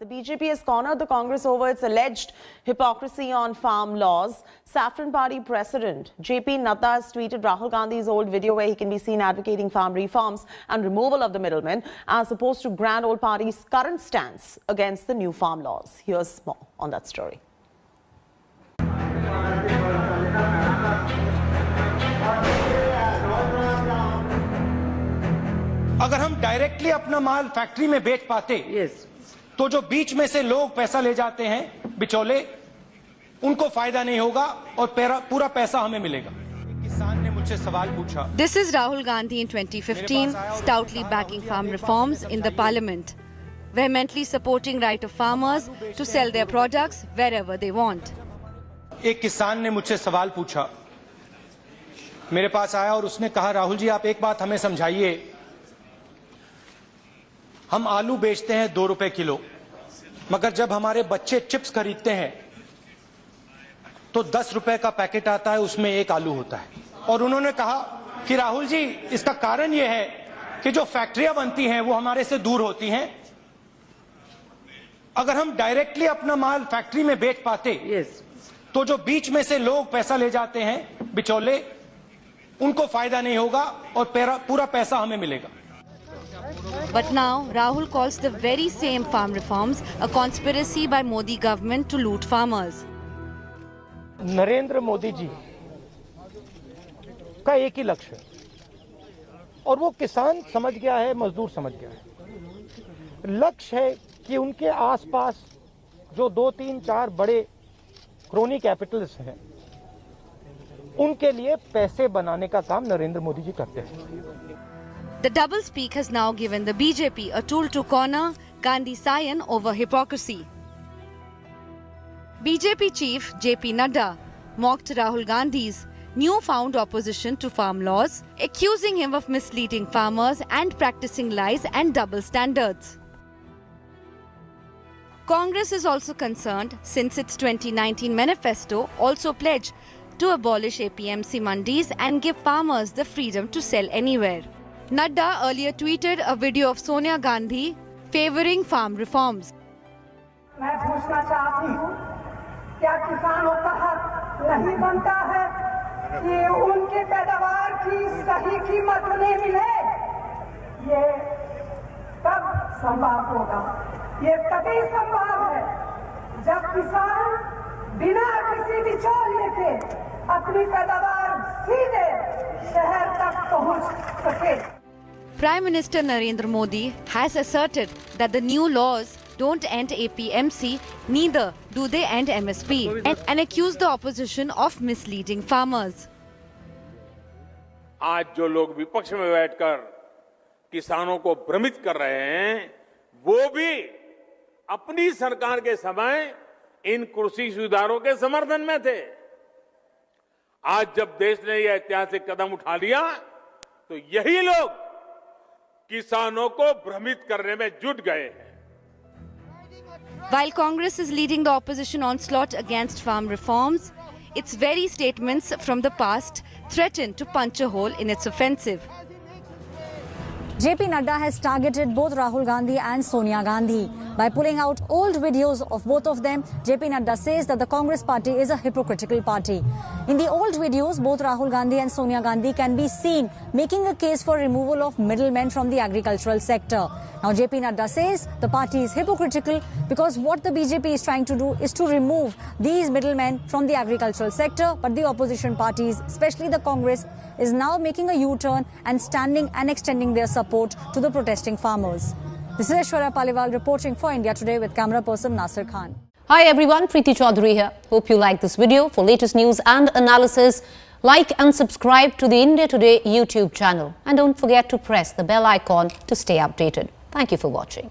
The BJP has cornered the Congress over its alleged hypocrisy on farm laws. Saffron Party President JP Nadda has tweeted Rahul Gandhi's old video where he can be seen advocating farm reforms and removal of the middlemen, as opposed to Grand Old Party's current stance against the new farm laws. Here's more on that story. अगर हम directly अपना माल factory में बेच पाते तो जो बीच में से लोग पैसा ले जाते हैं बिचौले, उनको फायदा नहीं होगा और पूरा पैसा हमें मिलेगा। किसान ने मुझसे सवाल पूछा। This is Rahul Gandhi in 2015, stoutly backing farm reforms in the parliament, vehemently supporting right of farmers to sell their products wherever they want. एक किसान ने मुझसे सवाल पूछा, मेरे पास आया और उसने कहा, राहुल जी आप एक बात हमें समझाइए, हम आलू बेचते हैं 2 रुपए किलो, मगर जब हमारे बच्चे चिप्स खरीदते हैं तो 10 रुपए का पैकेट आता है, उसमें 1 आलू होता है। और उन्होंने कहा कि राहुल जी इसका कारण यह है कि जो फैक्ट्रियां बनती हैं वो हमारे से दूर होती हैं। अगर हम डायरेक्टली अपना माल फैक्ट्री में बेच पाते तो जो बीच में से लोग पैसा ले जाते हैं बिचौले, उनको फायदा नहीं होगा और पूरा पैसा हमें मिलेगा। But now Rahul calls the very same farm reforms a conspiracy by Modi government to loot farmers. Narendra Modi ji का एक ही लक्ष्य है और वो किसान समझ गया है, मजदूर समझ गया है। लक्ष्य है कि उनके आसपास जो 2, 3, 4 बड़े क्रोनी कैपिटल्स हैं, उनके लिए पैसे बनाने का काम नरेंद्र मोदी जी करते हैं। The doublespeak has now given the BJP a tool to corner Gandhi Sayan over hypocrisy. BJP chief JP Nadda mocked Rahul Gandhi's newfound opposition to farm laws, accusing him of misleading farmers and practicing lies and double standards. Congress is also concerned since its 2019 manifesto also pledged to abolish APMC mandis and give farmers the freedom to sell anywhere. Nadda earlier tweeted a video of Sonia Gandhi favoring farm reforms. मैं पूछना चाहती हूँ, क्या किसानों का हक नहीं बनता है कि उनके पैदावार की सही कीमत उन्हें मिले? ये कब संभव होगा? ये तभी संभव है जब किसान बिना किसी बिचौलिए के अपनी पैदावार सीधे शहर तक पहुँच सके। Prime Minister Narendra Modi has asserted that the new laws don't end APMC, neither do they end MSP, and accused the opposition of misleading farmers. आज जो लोग विपक्ष में बैठकर किसानों को भ्रमित कर रहे हैं, वो भी अपनी सरकार के समय इन कृषि सुधारों के समर्थन में थे। आज जब देश ने यह ऐतिहासिक कदम उठा लिया तो यही लोग किसानों को भ्रमित करने में जुट गए हैं। While Congress is leading the opposition onslaught against farm reforms, its very statements from the past threaten to punch a hole in its offensive. JP Nadda has targeted both Rahul Gandhi and Sonia Gandhi. By pulling out old videos of both of them, JP Nadda says that the Congress party is a hypocritical party. In the old videos, both Rahul Gandhi and Sonia Gandhi can be seen making a case for removal of middlemen from the agricultural sector. Now, JP Nadda says the party is hypocritical because what the BJP is trying to do is to remove these middlemen from the agricultural sector, but the opposition parties, especially the Congress, is now making a U-turn and standing and extending their support to the protesting farmers. This is Aishwarya Paliwal reporting for India Today with camera person Nasir Khan. Hi everyone, Preeti Chaudhary here. Hope you like this video. For latest news and analysis, like and subscribe to the India Today YouTube channel. And don't forget to press the bell icon to stay updated. Thank you for watching.